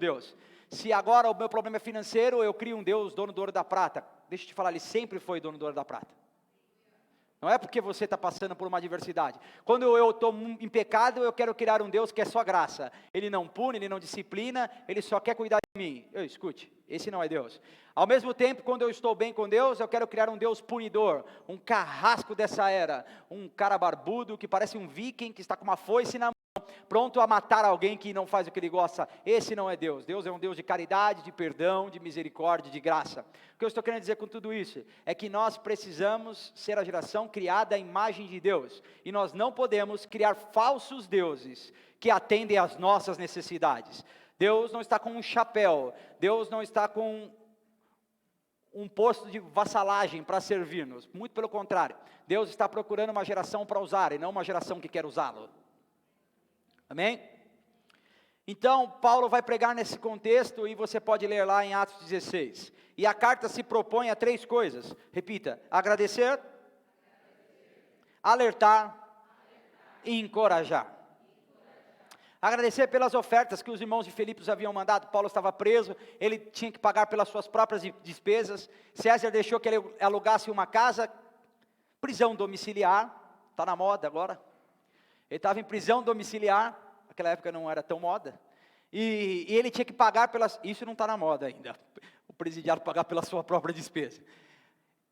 Deus. Se agora o meu problema é financeiro, eu crio um Deus dono do ouro e da prata. Deixa eu te falar, Ele sempre foi dono do ouro e da prata. Não é porque você está passando por uma adversidade. Quando eu estou em pecado, eu quero criar um Deus que é só graça. Ele não pune, Ele não disciplina, Ele só quer cuidar de mim. Escute, esse não é Deus. Ao mesmo tempo, quando eu estou bem com Deus, eu quero criar um Deus punidor, um carrasco dessa era, um cara barbudo que parece um viking que está com uma foice na mão, pronto a matar alguém que não faz o que ele gosta. Esse não é Deus. Deus é um Deus de caridade, de perdão, de misericórdia, de graça. O que eu estou querendo dizer com tudo isso é que nós precisamos ser a geração criada à imagem de Deus, e nós não podemos criar falsos deuses que atendem às nossas necessidades. Deus não está com um chapéu, Deus não está com um posto de vassalagem para servir-nos, muito pelo contrário, Deus está procurando uma geração para usar, e não uma geração que quer usá-lo. Amém? Então, Paulo vai pregar nesse contexto, e você pode ler lá em Atos 16. E a carta se propõe a 3 coisas. Repita: agradecer, alertar e encorajar. Agradecer pelas ofertas que os irmãos de Filipos haviam mandado. Paulo estava preso, ele tinha que pagar pelas suas próprias despesas. César deixou que ele alugasse uma casa, prisão domiciliar, está na moda agora. Ele estava em prisão domiciliar, naquela época não era tão moda, e ele tinha que pagar pelas, isso não está na moda ainda, o presidiário pagar pela sua própria despesa.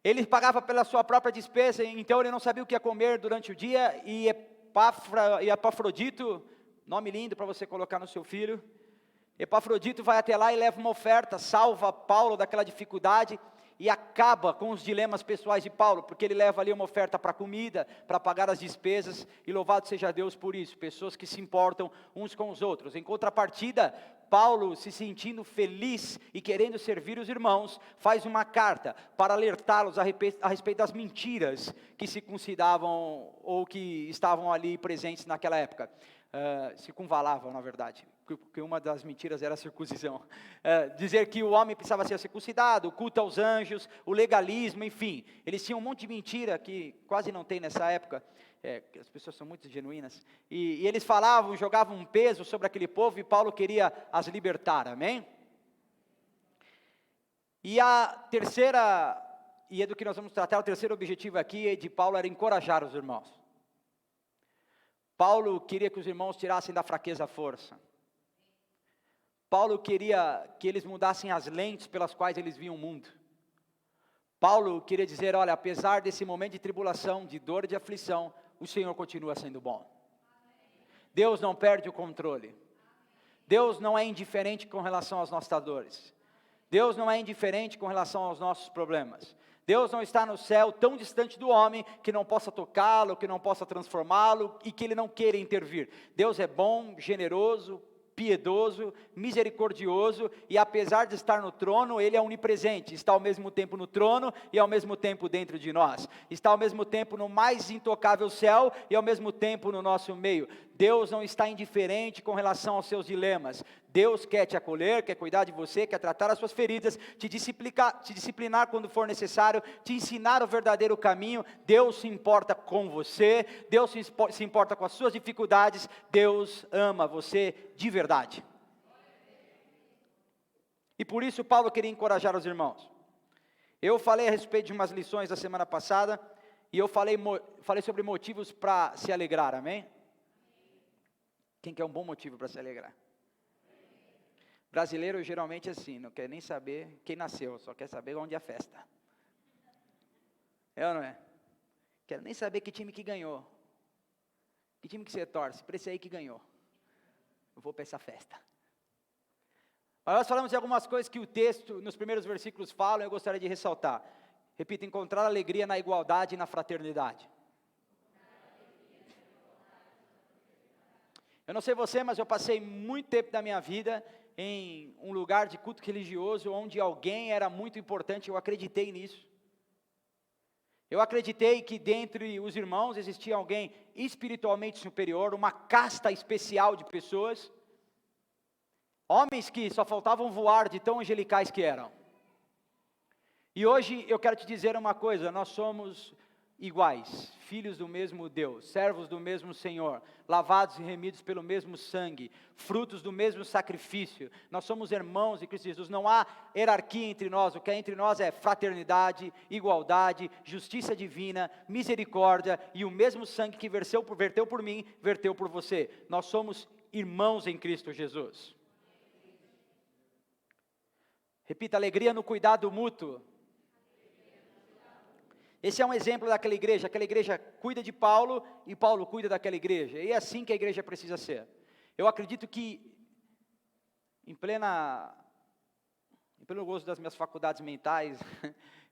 Ele pagava pela sua própria despesa, então ele não sabia o que ia comer durante o dia, e Epafrodito, nome lindo para você colocar no seu filho, Epafrodito vai até lá e leva uma oferta, salva Paulo daquela dificuldade, e acaba com os dilemas pessoais de Paulo, porque ele leva ali uma oferta para comida, para pagar as despesas, e louvado seja Deus por isso, pessoas que se importam uns com os outros. Em contrapartida, Paulo, se sentindo feliz e querendo servir os irmãos, faz uma carta para alertá-los a respeito das mentiras que se consideravam, ou que estavam ali presentes naquela época. Circunvalavam, na verdade, porque uma das mentiras era a circuncisão, dizer que o homem precisava ser circuncidado, o culto aos anjos, o legalismo, enfim, eles tinham um monte de mentira que quase não tem nessa época, as pessoas são muito genuínas, e eles falavam, jogavam um peso sobre aquele povo, e Paulo queria as libertar, amém? E a terceira, e é do que nós vamos tratar, o terceiro objetivo aqui de Paulo era encorajar os irmãos. Paulo queria que os irmãos tirassem da fraqueza a força. Paulo queria que eles mudassem as lentes pelas quais eles viam o mundo. Paulo queria dizer, olha, apesar desse momento de tribulação, de dor e de aflição, o Senhor continua sendo bom. Deus não perde o controle. Deus não é indiferente com relação às nossas dores. Deus não é indiferente com relação aos nossos problemas. Deus não está no céu tão distante do homem que não possa tocá-lo, que não possa transformá-lo e que ele não queira intervir. Deus é bom, generoso, piedoso, misericordioso, e apesar de estar no trono, Ele é onipresente, está ao mesmo tempo no trono e ao mesmo tempo dentro de nós, está ao mesmo tempo no mais intocável céu e ao mesmo tempo no nosso meio. Deus não está indiferente com relação aos seus dilemas. Deus quer te acolher, quer cuidar de você, quer tratar as suas feridas, te disciplinar quando for necessário, te ensinar o verdadeiro caminho. Deus se importa com você, Deus se importa com as suas dificuldades, Deus ama você de verdade. E por isso Paulo queria encorajar os irmãos. Eu falei a respeito de umas lições da semana passada, e eu falei sobre motivos para se alegrar, amém? Quem quer um bom motivo para se alegrar? Brasileiro geralmente é assim, não quer nem saber quem nasceu, só quer saber onde é a festa. É ou não é? Quero nem saber que time que ganhou. Que time que você torce? Para esse aí que ganhou. Eu vou para essa festa. Mas nós falamos de algumas coisas que o texto, nos primeiros versículos falam, eu gostaria de ressaltar. Repito, encontrar alegria na igualdade e na fraternidade. Eu não sei você, mas eu passei muito tempo da minha vida em um lugar de culto religioso, onde alguém era muito importante, eu acreditei nisso. Eu acreditei que dentre os irmãos existia alguém espiritualmente superior, uma casta especial de pessoas, homens que só faltavam voar de tão angelicais que eram. E hoje eu quero te dizer uma coisa, nós somos iguais, filhos do mesmo Deus, servos do mesmo Senhor, lavados e remidos pelo mesmo sangue, frutos do mesmo sacrifício. Nós somos irmãos em Cristo Jesus, não há hierarquia entre nós, o que há entre nós é fraternidade, igualdade, justiça divina, misericórdia, e o mesmo sangue que verteu por mim, verteu por você. Nós somos irmãos em Cristo Jesus. Repita, alegria no cuidado mútuo. Esse é um exemplo daquela igreja cuida de Paulo e Paulo cuida daquela igreja, e é assim que a igreja precisa ser. Eu acredito que, em pleno gozo das minhas faculdades mentais,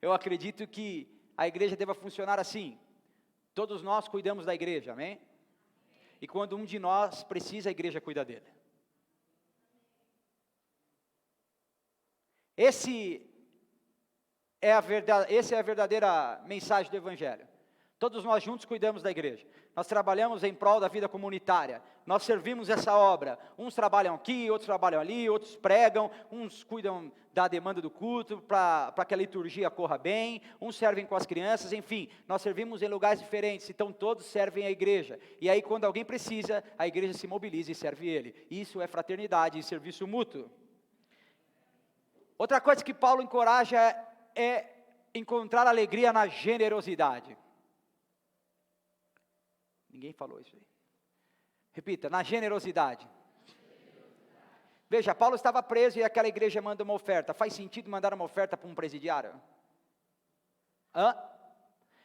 eu acredito que a igreja deva funcionar assim, todos nós cuidamos da igreja, amém? E quando um de nós precisa, a igreja cuida dele. Essa é a verdadeira mensagem do Evangelho. Todos nós juntos cuidamos da igreja. Nós trabalhamos em prol da vida comunitária. Nós servimos essa obra. Uns trabalham aqui, outros trabalham ali, outros pregam, uns cuidam da demanda do culto para que a liturgia corra bem, uns servem com as crianças, enfim, nós servimos em lugares diferentes, então todos servem a igreja. E aí quando alguém precisa, a igreja se mobiliza e serve ele. Isso é fraternidade e serviço mútuo. Outra coisa que Paulo encoraja é encontrar alegria na generosidade. Ninguém falou isso aí. Repita, na generosidade. Veja, Paulo estava preso e aquela igreja manda uma oferta. Faz sentido mandar uma oferta para um presidiário?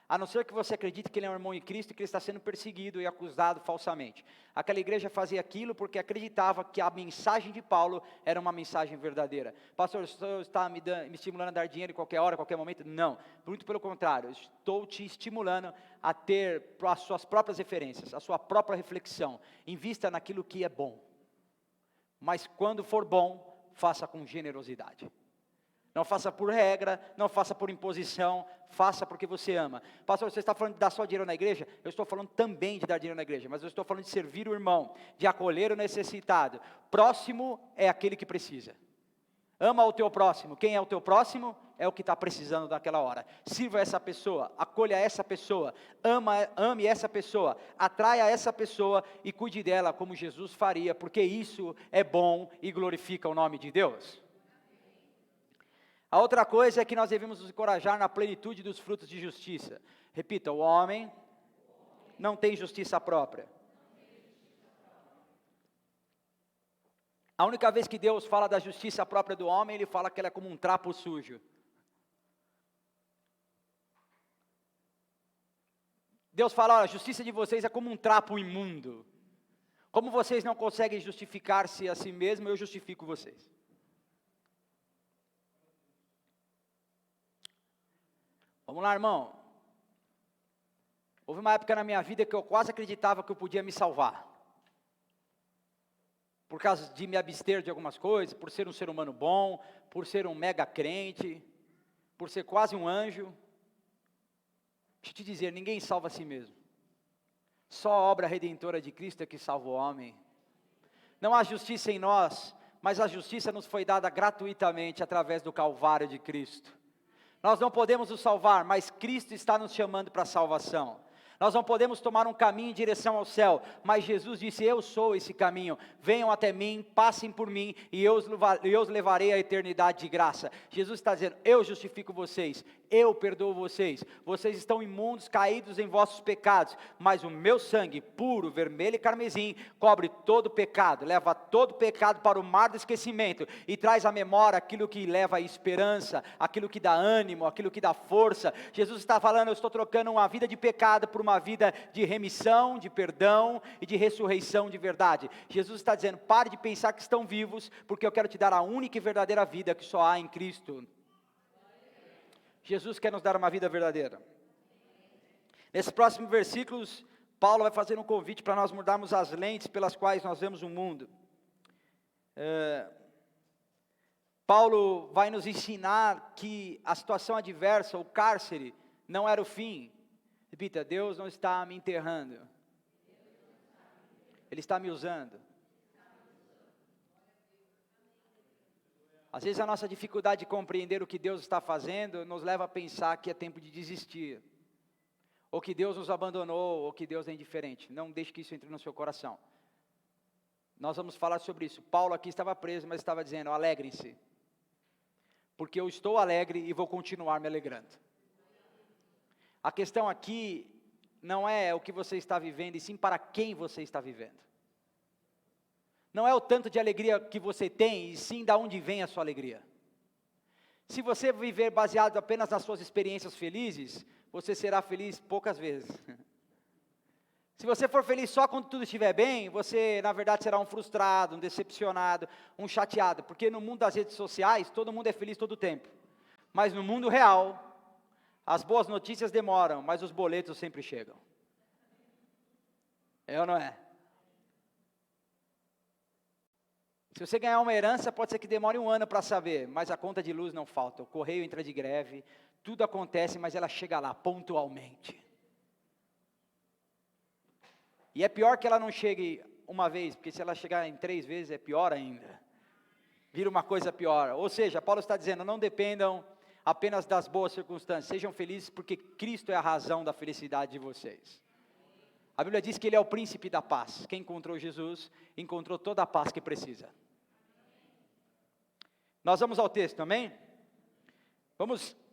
A não ser que você acredite que ele é um irmão em Cristo e que ele está sendo perseguido e acusado falsamente. Aquela igreja fazia aquilo porque acreditava que a mensagem de Paulo era uma mensagem verdadeira. Pastor, o senhor está me estimulando a dar dinheiro em qualquer hora, em qualquer momento? Não, muito pelo contrário, estou te estimulando a ter as suas próprias referências, a sua própria reflexão. Invista naquilo que é bom, mas quando for bom, faça com generosidade. Não faça por regra, não faça por imposição, faça porque você ama. Pastor, você está falando de dar só dinheiro na igreja? Eu estou falando também de dar dinheiro na igreja, mas eu estou falando de servir o irmão, de acolher o necessitado. Próximo é aquele que precisa. Ama o teu próximo. Quem é o teu próximo? É o que está precisando naquela hora. Sirva essa pessoa, acolha essa pessoa, ame essa pessoa, atraia essa pessoa e cuide dela como Jesus faria, porque isso é bom e glorifica o nome de Deus. A outra coisa é que nós devemos nos encorajar na plenitude dos frutos de justiça. Repita, o homem não tem justiça própria. A única vez que Deus fala da justiça própria do homem, Ele fala que ela é como um trapo sujo. Deus fala, olha, a justiça de vocês é como um trapo imundo. Como vocês não conseguem justificar-se a si mesmos, eu justifico vocês. Vamos lá, irmão. Houve uma época na minha vida que eu quase acreditava que eu podia me salvar. Por causa de me abster de algumas coisas, por ser um ser humano bom, por ser um mega crente, por ser quase um anjo. Deixa eu te dizer, ninguém salva a si mesmo. Só a obra redentora de Cristo é que salva o homem. Não há justiça em nós, mas a justiça nos foi dada gratuitamente através do Calvário de Cristo. Nós não podemos nos salvar, mas Cristo está nos chamando para a salvação. Nós não podemos tomar um caminho em direção ao céu, mas Jesus disse, eu sou esse caminho, venham até mim, passem por mim, e eu os levarei à eternidade de graça. Jesus está dizendo, eu justifico vocês, eu perdoo vocês, vocês estão imundos, caídos em vossos pecados, mas o meu sangue, puro, vermelho e carmesim, cobre todo pecado, leva todo pecado para o mar do esquecimento, e traz à memória aquilo que leva à esperança, aquilo que dá ânimo, aquilo que dá força. Jesus está falando, eu estou trocando uma vida de pecado por uma vida de remissão, de perdão e de ressurreição de verdade. Jesus está dizendo, pare de pensar que estão vivos, porque eu quero te dar a única e verdadeira vida que só há em Cristo. Jesus quer nos dar uma vida verdadeira. Nesses próximos versículos, Paulo vai fazer um convite para nós mudarmos as lentes pelas quais nós vemos o mundo. Paulo vai nos ensinar que a situação adversa, o cárcere, não era o fim. Repita, Deus não está me enterrando. Ele está me usando. Às vezes a nossa dificuldade de compreender o que Deus está fazendo nos leva a pensar que é tempo de desistir. ou que Deus nos abandonou, ou que Deus é indiferente. Não deixe que isso entre no seu coração. Nós vamos falar sobre isso. Paulo aqui estava preso, mas estava dizendo, alegrem-se, porque eu estou alegre e vou continuar me alegrando. A questão aqui não é o que você está vivendo, e sim para quem você está vivendo. Não é o tanto de alegria que você tem, e sim de onde vem a sua alegria. Se você viver baseado apenas nas suas experiências felizes, você será feliz poucas vezes. Se você for feliz só quando tudo estiver bem, você na verdade será um frustrado, um decepcionado, um chateado. Porque no mundo das redes sociais, todo mundo é feliz todo o tempo. Mas no mundo real, as boas notícias demoram, mas os boletos sempre chegam. É ou não é? Se você ganhar uma herança, pode ser que demore um ano para saber, mas a conta de luz não falta. O correio entra de greve, tudo acontece, mas ela chega lá pontualmente. E é pior que ela não chegue uma vez, porque se ela chegar em 3 vezes é pior ainda. Vira uma coisa pior. Ou seja, Paulo está dizendo, não dependam apenas das boas circunstâncias, sejam felizes porque Cristo é a razão da felicidade de vocês. A Bíblia diz que Ele é o príncipe da paz. Quem encontrou Jesus, encontrou toda a paz que precisa. Nós vamos ao texto, amém?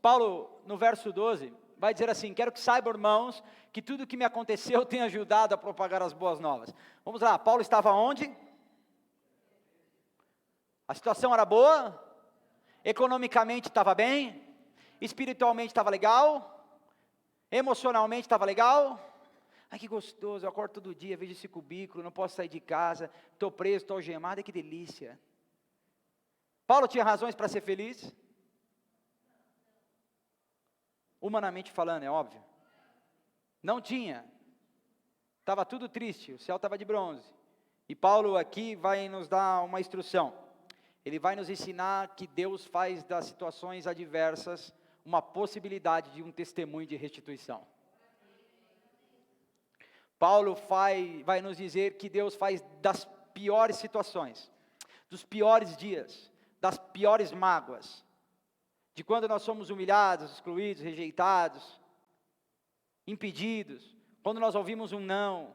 Paulo, no verso 12, vai dizer assim, quero que saibam, irmãos, que tudo que me aconteceu tem ajudado a propagar as boas novas. Vamos lá, Paulo estava onde? A situação era boa? Economicamente estava bem? Espiritualmente estava legal? Emocionalmente estava legal? Ai, que gostoso, eu acordo todo dia, vejo esse cubículo, não posso sair de casa, estou preso, estou algemado, que delícia. Paulo tinha razões para ser feliz? Humanamente falando, é óbvio. Não tinha. Estava tudo triste, o céu estava de bronze. E Paulo aqui vai nos dar uma instrução. Ele vai nos ensinar que Deus faz das situações adversas uma possibilidade de um testemunho de restituição. Paulo vai nos dizer que Deus faz das piores situações, dos piores dias, das piores mágoas, de quando nós somos humilhados, excluídos, rejeitados, impedidos, quando nós ouvimos um não.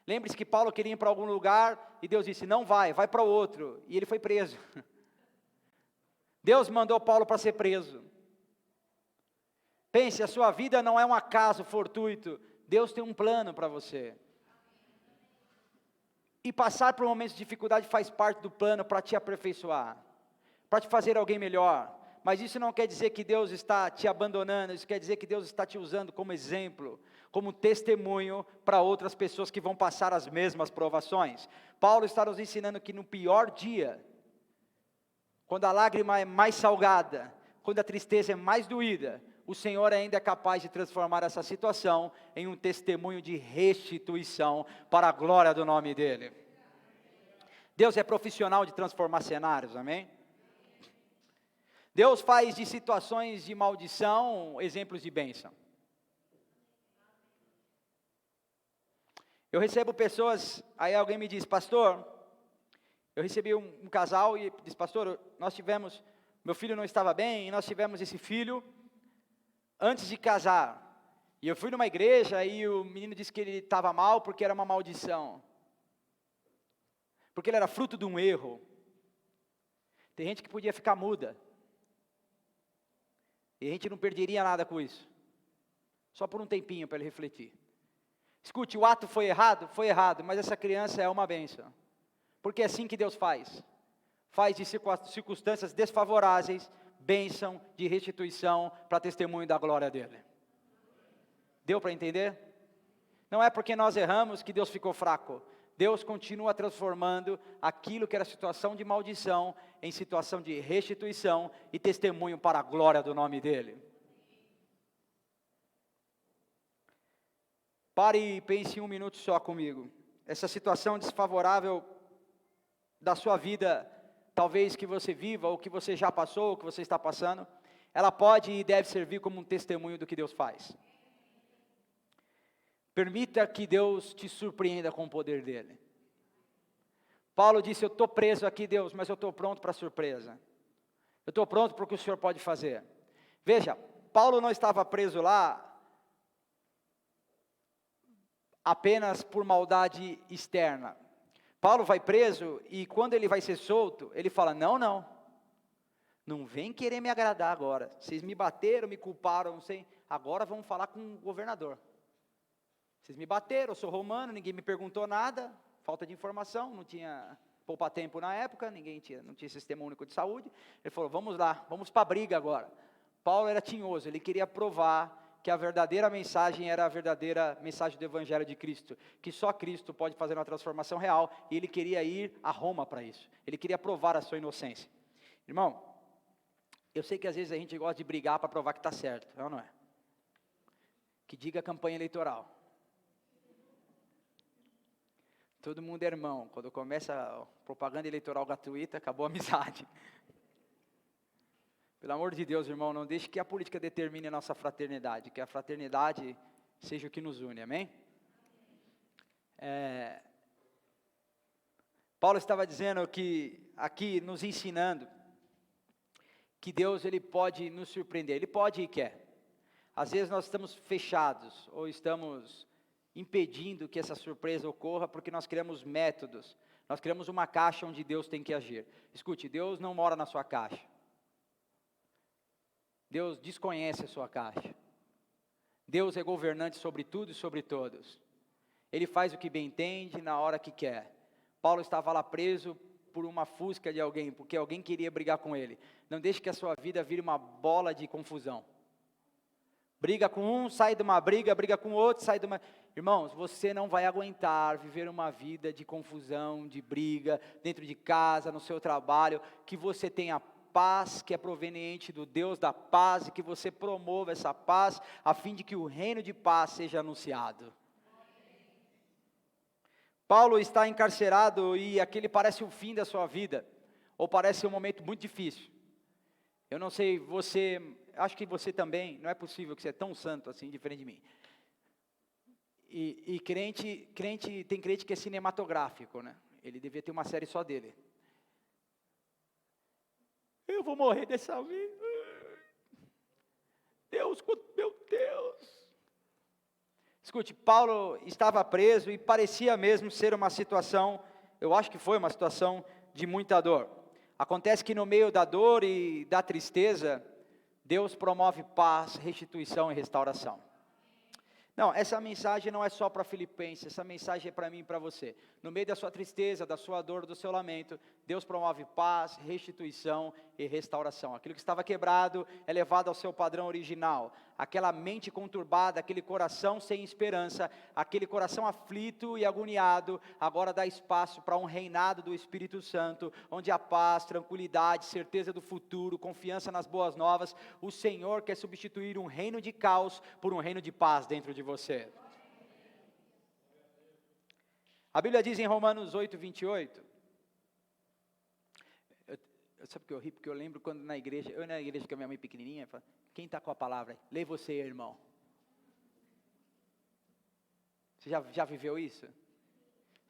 Lembre-se que Paulo queria ir para algum lugar e Deus disse, não vai para o outro, e ele foi preso. Deus mandou Paulo para ser preso. Pense, a sua vida não é um acaso fortuito, Deus tem um plano para você. E passar por momentos de dificuldade faz parte do plano para te aperfeiçoar, para te fazer alguém melhor. Mas isso não quer dizer que Deus está te abandonando, isso quer dizer que Deus está te usando como exemplo, como testemunho para outras pessoas que vão passar as mesmas provações. Paulo está nos ensinando que no pior dia, quando a lágrima é mais salgada, quando a tristeza é mais doída, o Senhor ainda é capaz de transformar essa situação em um testemunho de restituição para a glória do nome dEle. Deus é profissional de transformar cenários, amém? Deus faz de situações de maldição exemplos de bênção. Eu recebo pessoas, aí alguém me diz, pastor, eu recebi um casal e disse, pastor, meu filho não estava bem, e nós tivemos esse filho antes de casar. E eu fui numa igreja e o menino disse que ele estava mal porque era uma maldição. Porque ele era fruto de um erro. Tem gente que podia ficar muda. E a gente não perderia nada com isso. Só por um tempinho para ele refletir. Escute, o ato foi errado? Foi errado, mas essa criança é uma bênção. Porque é assim que Deus faz. Faz de circunstâncias desfavoráveis, bênção de restituição para testemunho da glória dEle. Deu para entender? Não é porque nós erramos que Deus ficou fraco. Deus continua transformando aquilo que era situação de maldição em situação de restituição e testemunho para a glória do nome dEle. Pare e pense um minuto só comigo. Essa situação desfavorável da sua vida, talvez que você viva, ou que você já passou, ou que você está passando, ela pode e deve servir como um testemunho do que Deus faz. Permita que Deus te surpreenda com o poder dEle. Paulo disse, eu estou preso aqui, Deus, mas eu estou pronto para a surpresa. Eu estou pronto para o que o Senhor pode fazer. Veja, Paulo não estava preso lá apenas por maldade externa. Paulo vai preso e quando ele vai ser solto, ele fala, não vem querer me agradar agora, vocês me bateram, me culparam, não sei, agora vamos falar com o governador. Vocês me bateram, eu sou romano, ninguém me perguntou nada, falta de informação, não tinha poupa-tempo na época, não tinha sistema único de saúde. Ele falou, vamos lá, vamos para a briga agora. Paulo era tinhoso, ele queria provar que a verdadeira mensagem era a verdadeira mensagem do Evangelho de Cristo, que só Cristo pode fazer uma transformação real, e ele queria ir a Roma para isso, ele queria provar a sua inocência. Irmão, eu sei que às vezes a gente gosta de brigar para provar que está certo, é ou não é? Que diga a campanha eleitoral. Todo mundo é irmão, quando começa a propaganda eleitoral gratuita, acabou a amizade. Pelo amor de Deus, irmão, não deixe que a política determine a nossa fraternidade, que a fraternidade seja o que nos une, amém? Paulo estava dizendo que, aqui, nos ensinando, que Deus, ele pode nos surpreender, ele pode e quer. Às vezes nós estamos fechados, ou estamos impedindo que essa surpresa ocorra, porque nós criamos métodos, nós criamos uma caixa onde Deus tem que agir. Escute, Deus não mora na sua caixa. Deus desconhece a sua caixa. Deus é governante sobre tudo e sobre todos. Ele faz o que bem entende, na hora que quer. Paulo estava lá preso por uma fusca de alguém, porque alguém queria brigar com ele. Não deixe que a sua vida vire uma bola de confusão. Briga com um, sai de uma briga com o outro, sai de uma... Irmãos, você não vai aguentar viver uma vida de confusão, de briga, dentro de casa, no seu trabalho, que você tenha paz que é proveniente do Deus da paz, e que você promova essa paz, a fim de que o reino de paz seja anunciado. Paulo está encarcerado e aquele parece o fim da sua vida, ou parece um momento muito difícil. Eu não sei, acho que você também, não é possível que você é tão santo assim, diferente de mim. E tem crente que é cinematográfico, né? Ele devia ter uma série só dele. Eu vou morrer dessa vez. Meu Deus. Escute, Paulo estava preso e parecia mesmo ser uma situação, eu acho que foi uma situação de muita dor. Acontece que no meio da dor e da tristeza, Deus promove paz, restituição e restauração. Não, essa mensagem não é só para Filipenses, essa mensagem é para mim e para você. No meio da sua tristeza, da sua dor, do seu lamento, Deus promove paz, restituição e restauração. Aquilo que estava quebrado é levado ao seu padrão original. Aquela mente conturbada, aquele coração sem esperança, aquele coração aflito e agoniado, agora dá espaço para um reinado do Espírito Santo, onde há paz, tranquilidade, certeza do futuro, confiança nas boas novas. O Senhor quer substituir um reino de caos por um reino de paz dentro de você. A Bíblia diz em Romanos 8, 28, sabe que eu ri? Porque eu lembro quando na igreja com a minha mãe pequenininha, fala, quem está com a palavra? Lê você, irmão. Você já viveu isso?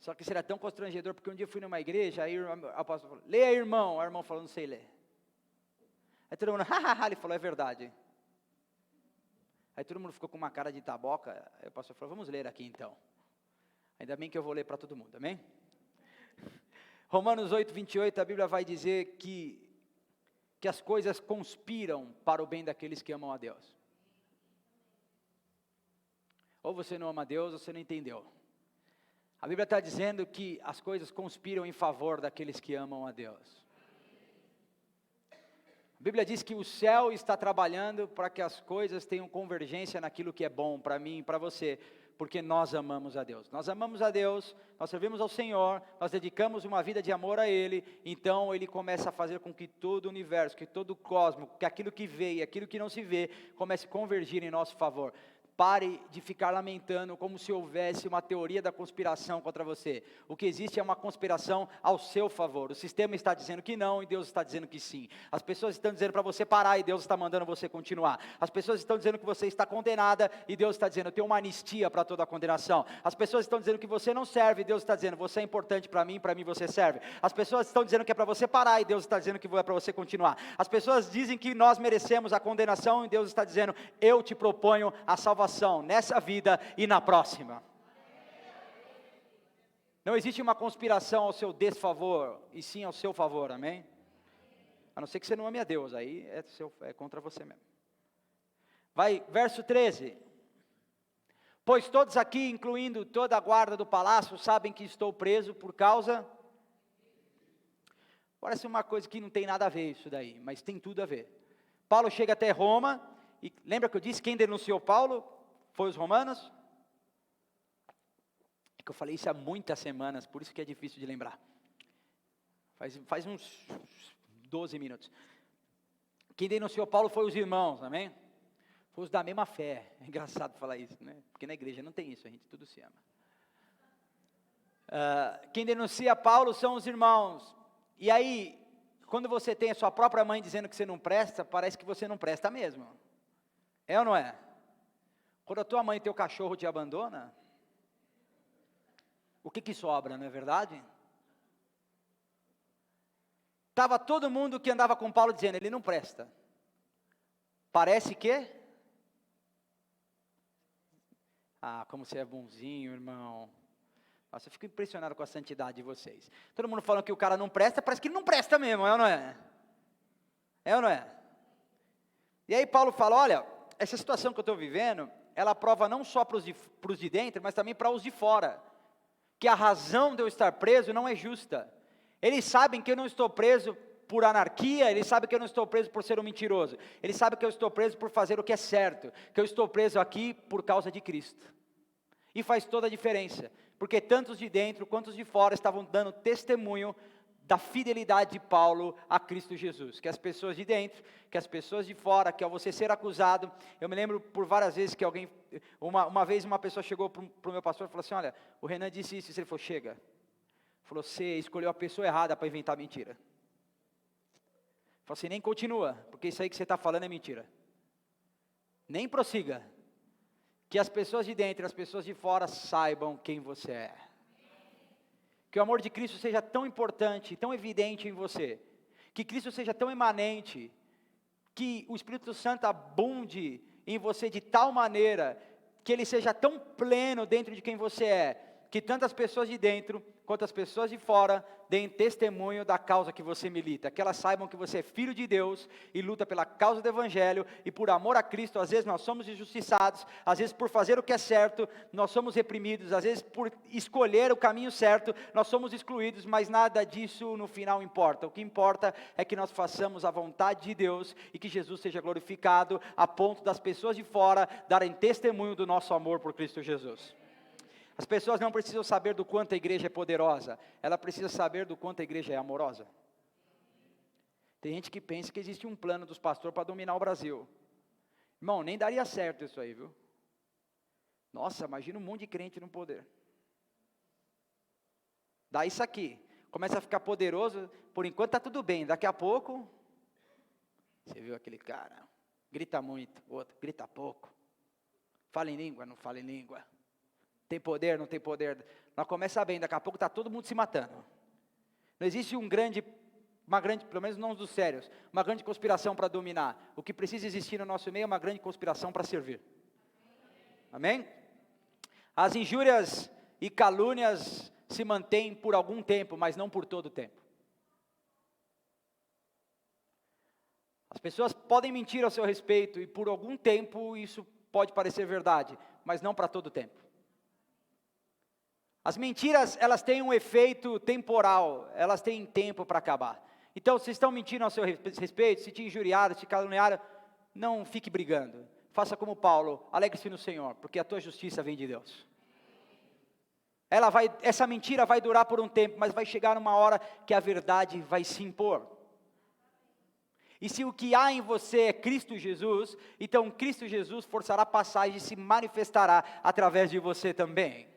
Só que isso era tão constrangedor, porque um dia eu fui numa igreja, aí o apóstolo falou, lê, irmão. Aí o irmão falou, não sei ler. Aí todo mundo, hahaha, ele falou, é verdade. Aí todo mundo ficou com uma cara de taboca, aí o pastor falou, vamos ler aqui então. Ainda bem que eu vou ler para todo mundo, amém? Romanos 8, 28, a Bíblia vai dizer que as coisas conspiram para o bem daqueles que amam a Deus. Ou você não ama a Deus, ou você não entendeu. A Bíblia está dizendo que as coisas conspiram em favor daqueles que amam a Deus. A Bíblia diz que o céu está trabalhando para que as coisas tenham convergência naquilo que é bom para mim e para você, porque nós amamos a Deus. Nós amamos a Deus, nós servimos ao Senhor, nós dedicamos uma vida de amor a Ele, então Ele começa a fazer com que todo o universo, que todo o cosmos, que aquilo que vê e aquilo que não se vê, comece a convergir em nosso favor. Pare de ficar lamentando como se houvesse uma teoria da conspiração contra você. O que existe é uma conspiração ao seu favor. O sistema está dizendo que não e Deus está dizendo que sim. As pessoas estão dizendo para você parar e Deus está mandando você continuar. As pessoas estão dizendo que você está condenada e Deus está dizendo, eu tenho uma anistia para toda a condenação. As pessoas estão dizendo que você não serve e Deus está dizendo, você é importante para mim você serve. As pessoas estão dizendo que é para você parar e Deus está dizendo que é para você continuar. As pessoas dizem que nós merecemos a condenação e Deus está dizendo, eu te proponho a salvação nessa vida e na próxima. Não existe uma conspiração ao seu desfavor, e sim ao seu favor, amém? A não ser que você não ame a Deus, aí é contra você mesmo. Vai, verso 13. Pois todos aqui, incluindo toda a guarda do palácio, sabem que estou preso por causa... Parece uma coisa que não tem nada a ver isso daí, mas tem tudo a ver. Paulo chega até Roma, e lembra que eu disse quem denunciou Paulo? Foi os romanos? É que eu falei isso há muitas semanas, por isso que é difícil de lembrar. Faz uns 12 minutos. Quem denunciou Paulo foi os irmãos, amém? Foi os da mesma fé. É engraçado falar isso, né? Porque na igreja não tem isso, a gente tudo se ama. Quem denuncia Paulo são os irmãos. E aí, quando você tem a sua própria mãe dizendo que você não presta, parece que você não presta mesmo. É ou não é? Quando a tua mãe e teu cachorro te abandona, o que sobra, não é verdade? Estava todo mundo que andava com Paulo dizendo, ele não presta. Parece que... como você é bonzinho, irmão. Nossa, eu fico impressionado com a santidade de vocês. Todo mundo falando que o cara não presta, parece que ele não presta mesmo, é ou não é? É ou não é? E aí Paulo fala, olha, essa situação que eu estou vivendo, ela prova não só para os de dentro, mas também para os de fora. Que a razão de eu estar preso não é justa. Eles sabem que eu não estou preso por anarquia, eles sabem que eu não estou preso por ser um mentiroso. Eles sabem que eu estou preso por fazer o que é certo. Que eu estou preso aqui por causa de Cristo. E faz toda a diferença. Porque tantos de dentro quanto os de fora estavam dando testemunho da fidelidade de Paulo a Cristo Jesus. Que as pessoas de dentro, que as pessoas de fora, que ao você ser acusado, eu me lembro por várias vezes que alguém, uma vez uma pessoa chegou para o meu pastor e falou assim, olha, o Renan disse isso, e ele falou, chega. Falou, você escolheu a pessoa errada para inventar mentira. Falou assim, nem continua, porque isso aí que você está falando é mentira. Nem prossiga. Que as pessoas de dentro e as pessoas de fora saibam quem você é. Que o amor de Cristo seja tão importante, tão evidente em você. Que Cristo seja tão imanente. Que o Espírito Santo abunde em você de tal maneira que ele seja tão pleno dentro de quem você é. Que tanto as pessoas de dentro quanto as pessoas de fora deem testemunho da causa que você milita, que elas saibam que você é filho de Deus e luta pela causa do Evangelho, e por amor a Cristo, às vezes nós somos injustiçados, às vezes por fazer o que é certo, nós somos reprimidos, às vezes por escolher o caminho certo, nós somos excluídos, mas nada disso no final importa. O que importa é que nós façamos a vontade de Deus, e que Jesus seja glorificado, a ponto das pessoas de fora darem testemunho do nosso amor por Cristo Jesus. As pessoas não precisam saber do quanto a igreja é poderosa, ela precisa saber do quanto a igreja é amorosa. Tem gente que pensa que existe um plano dos pastores para dominar o Brasil. Irmão, nem daria certo isso aí, viu? Nossa, imagina um monte de crente no poder. Dá isso aqui, começa a ficar poderoso, por enquanto está tudo bem, daqui a pouco, você viu aquele cara, grita muito, outro grita pouco, fala em língua, não fala em língua. Tem poder, não tem poder. Nós começa bem, daqui a pouco está todo mundo se matando. Não existe uma grande, pelo menos não dos sérios, uma grande conspiração para dominar. O que precisa existir no nosso meio é uma grande conspiração para servir. Amém? As injúrias e calúnias se mantêm por algum tempo, mas não por todo o tempo. As pessoas podem mentir ao seu respeito, e por algum tempo isso pode parecer verdade, mas não para todo o tempo. As mentiras, elas têm um efeito temporal, elas têm tempo para acabar. Então, se estão mentindo ao seu respeito, se te injuriaram, se te caluniaram, não fique brigando. Faça como Paulo, alegre-se no Senhor, porque a tua justiça vem de Deus. Essa mentira vai durar por um tempo, mas vai chegar uma hora que a verdade vai se impor. E se o que há em você é Cristo Jesus, então Cristo Jesus forçará a passagem e se manifestará através de você também.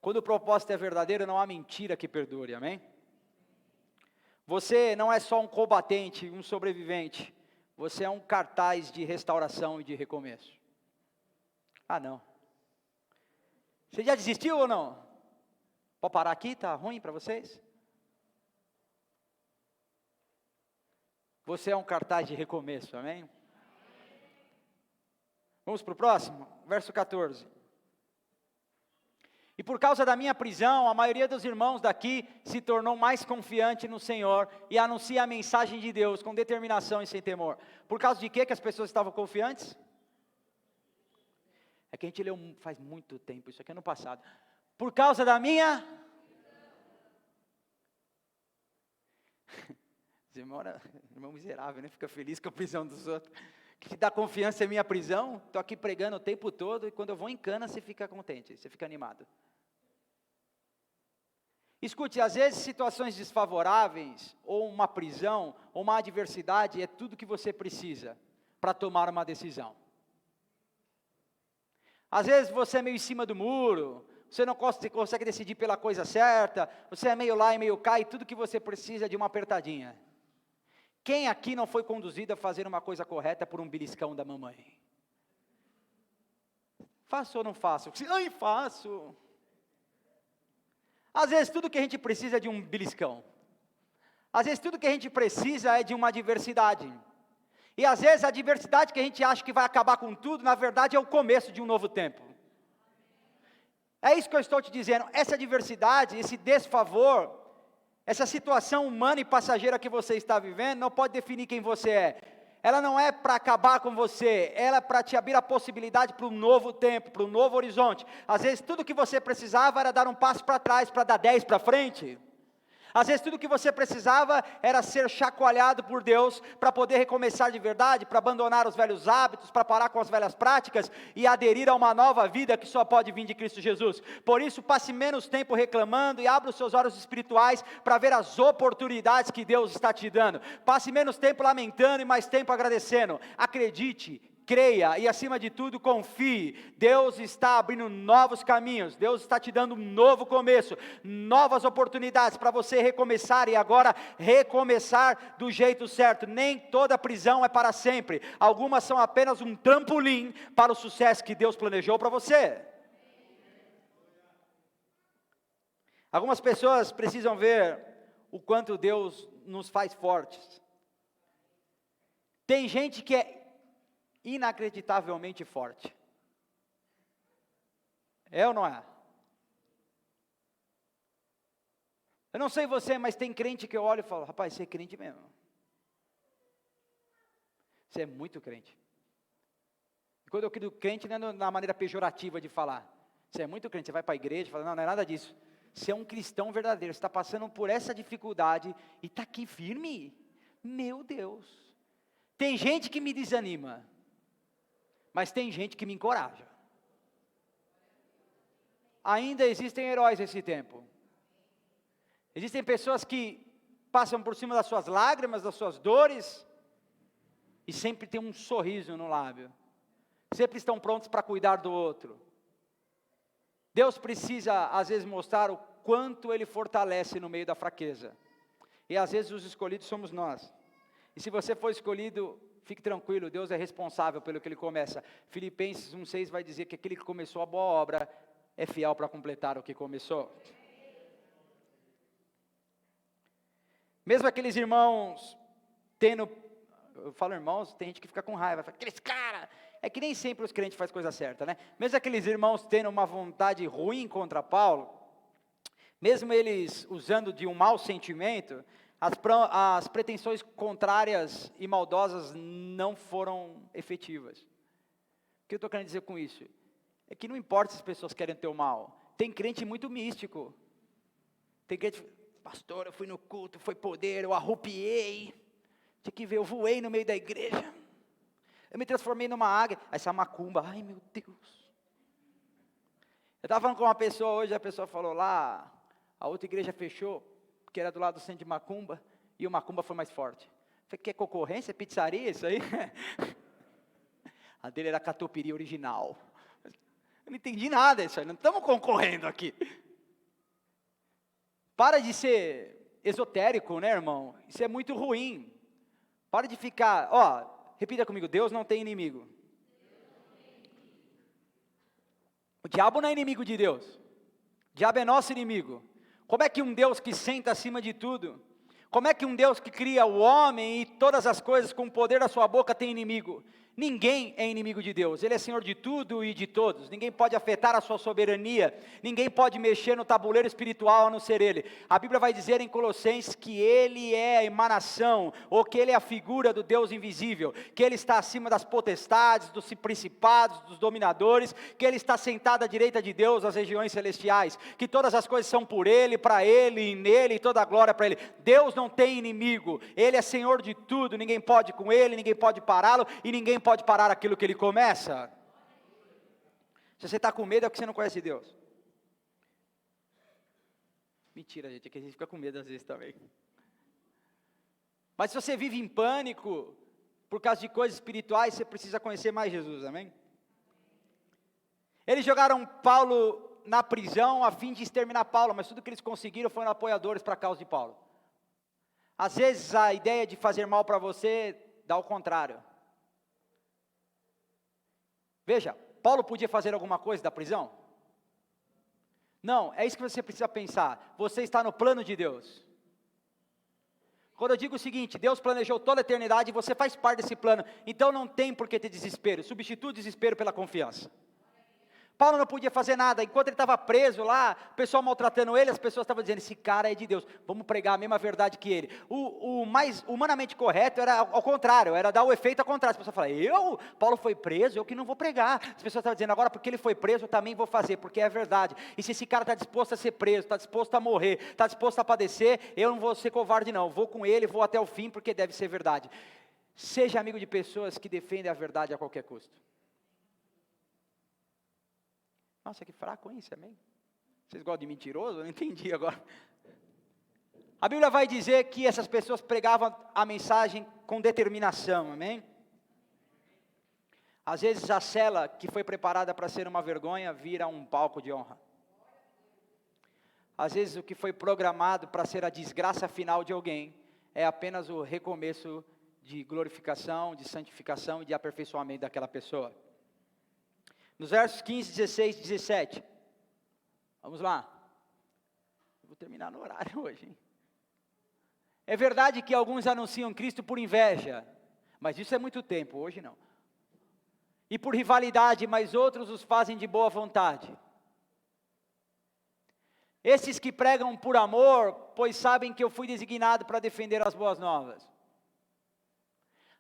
Quando o propósito é verdadeiro, não há mentira que perdure, amém? Você não é só um combatente, um sobrevivente. Você é um cartaz de restauração e de recomeço. Não. Você já desistiu ou não? Pode parar aqui, está ruim para vocês? Você é um cartaz de recomeço, amém? Vamos para o próximo, verso 14. E por causa da minha prisão, a maioria dos irmãos daqui se tornou mais confiante no Senhor e anuncia a mensagem de Deus com determinação e sem temor. Por causa de quê que as pessoas estavam confiantes? É que a gente leu faz muito tempo, isso aqui é no passado. Por causa da minha... Irmão miserável, né? Fica feliz com a prisão dos outros. Que te dá confiança é minha prisão. Estou aqui pregando o tempo todo e quando eu vou em cana você fica contente, você fica animado. Escute, às vezes situações desfavoráveis, ou uma prisão, ou uma adversidade, é tudo que você precisa para tomar uma decisão. Às vezes você é meio em cima do muro, você não consegue decidir pela coisa certa, você é meio lá e meio cá, e tudo que você precisa é de uma apertadinha. Quem aqui não foi conduzido a fazer uma coisa correta por um beliscão da mamãe? Faço ou não faço? Ai, faço. Às vezes tudo que a gente precisa é de um beliscão. Às vezes tudo que a gente precisa é de uma adversidade. E às vezes a adversidade que a gente acha que vai acabar com tudo, na verdade é o começo de um novo tempo. É isso que eu estou te dizendo, essa adversidade, esse desfavor, essa situação humana e passageira que você está vivendo, não pode definir quem você é. Ela não é para acabar com você, ela é para te abrir a possibilidade para um novo tempo, para um novo horizonte. Às vezes tudo que você precisava era dar um passo para trás, para dar 10 para frente. Às vezes tudo que você precisava era ser chacoalhado por Deus, para poder recomeçar de verdade, para abandonar os velhos hábitos, para parar com as velhas práticas, e aderir a uma nova vida que só pode vir de Cristo Jesus. Por isso passe menos tempo reclamando, e abra os seus olhos espirituais, para ver as oportunidades que Deus está te dando. Passe menos tempo lamentando, e mais tempo agradecendo. Acredite, creia e acima de tudo confie, Deus está abrindo novos caminhos, Deus está te dando um novo começo, novas oportunidades para você recomeçar e agora recomeçar do jeito certo. Nem toda prisão é para sempre, algumas são apenas um trampolim para o sucesso que Deus planejou para você. Algumas pessoas precisam ver o quanto Deus nos faz fortes. Tem gente que é inacreditavelmente forte. É ou não é? Eu não sei você, mas tem crente que eu olho e falo, rapaz, você é crente mesmo. Você é muito crente. E quando eu digo crente, não é na maneira pejorativa de falar. Você é muito crente, você vai para a igreja e fala, não é nada disso. Você é um cristão verdadeiro, você está passando por essa dificuldade e está aqui firme. Meu Deus. Tem gente que me desanima, mas tem gente que me encoraja. Ainda existem heróis nesse tempo. Existem pessoas que passam por cima das suas lágrimas, das suas dores, e sempre tem um sorriso no lábio. Sempre estão prontos para cuidar do outro. Deus precisa, às vezes, mostrar o quanto Ele fortalece no meio da fraqueza. E às vezes os escolhidos somos nós. E se você for escolhido, fique tranquilo, Deus é responsável pelo que Ele começa. Filipenses 1,6 vai dizer que aquele que começou a boa obra é fiel para completar o que começou. Mesmo aqueles irmãos tendo, eu falo irmãos, tem gente que fica com raiva, fala, aqueles caras, é que nem sempre os crentes fazem coisa certa, né? Mesmo aqueles irmãos tendo uma vontade ruim contra Paulo, mesmo eles usando de um mau sentimento, as pretensões contrárias e maldosas não foram efetivas. O que eu estou querendo dizer com isso? É que não importa se as pessoas querem ter o mal. Tem crente muito místico. Tem crente, pastor, eu fui no culto, foi poder, eu arrupiei. Tinha que ver, eu voei no meio da igreja. Eu me transformei numa águia. Essa macumba, ai meu Deus. Eu estava falando com uma pessoa hoje, a pessoa falou lá, a outra igreja fechou, que era do lado do centro de macumba, e o macumba foi mais forte. Eu falei, que é concorrência? Pizzaria isso aí? A dele era catupiry original. Eu não entendi nada disso aí, não estamos concorrendo aqui. Para de ser esotérico, né, irmão? Isso é muito ruim. Para de ficar, repita comigo, Deus não tem inimigo. O diabo não é inimigo de Deus. O diabo é nosso inimigo. Como é que um Deus que senta acima de tudo, como é que um Deus que cria o homem e todas as coisas com o poder da sua boca tem inimigo? Ninguém é inimigo de Deus, Ele é Senhor de tudo e de todos, ninguém pode afetar a sua soberania, ninguém pode mexer no tabuleiro espiritual a não ser Ele. A Bíblia vai dizer em Colossenses que Ele é a emanação, ou que Ele é a figura do Deus invisível, que Ele está acima das potestades, dos principados, dos dominadores, que Ele está sentado à direita de Deus nas regiões celestiais, que todas as coisas são por Ele, para Ele e nele, e toda a glória para Ele. Deus não tem inimigo, Ele é Senhor de tudo, ninguém pode com Ele, ninguém pode pará-lo, e ninguém pode parar aquilo que Ele começa. Se você está com medo é porque você não conhece Deus. Mentira, gente, é que a gente fica com medo às vezes também. Mas se você vive em pânico, por causa de coisas espirituais, você precisa conhecer mais Jesus, amém? Eles jogaram Paulo na prisão a fim de exterminar Paulo, mas tudo que eles conseguiram foram apoiadores para a causa de Paulo. Às vezes a ideia de fazer mal para você dá o contrário. Veja, Paulo podia fazer alguma coisa da prisão? Não, é isso que você precisa pensar. Você está no plano de Deus. Quando eu digo o seguinte, Deus planejou toda a eternidade e você faz parte desse plano, então não tem por que ter desespero. Substitui o desespero pela confiança. Paulo não podia fazer nada, enquanto ele estava preso lá, o pessoal maltratando ele, as pessoas estavam dizendo, esse cara é de Deus, vamos pregar a mesma verdade que ele. O mais humanamente correto era ao contrário, era dar o efeito ao contrário. As pessoas falavam, Paulo foi preso, eu que não vou pregar. As pessoas estavam dizendo, agora porque ele foi preso, eu também vou fazer, porque é verdade. E se esse cara está disposto a ser preso, está disposto a morrer, está disposto a padecer, eu não vou ser covarde não, vou com ele, vou até o fim, porque deve ser verdade. Seja amigo de pessoas que defendem a verdade a qualquer custo. Nossa, que fraco isso, amém? Vocês gostam de mentiroso? Eu não entendi agora. A Bíblia vai dizer que essas pessoas pregavam a mensagem com determinação, amém? Às vezes a cela que foi preparada para ser uma vergonha vira um palco de honra. Às vezes o que foi programado para ser a desgraça final de alguém é apenas o recomeço de glorificação, de santificação e de aperfeiçoamento daquela pessoa. Nos versos 15, 16, 17. Vamos lá. Vou terminar no horário hoje, hein? É verdade que alguns anunciam Cristo por inveja, mas isso é muito tempo, hoje não. E por rivalidade, mas outros os fazem de boa vontade. Esses que pregam por amor, pois sabem que eu fui designado para defender as boas novas.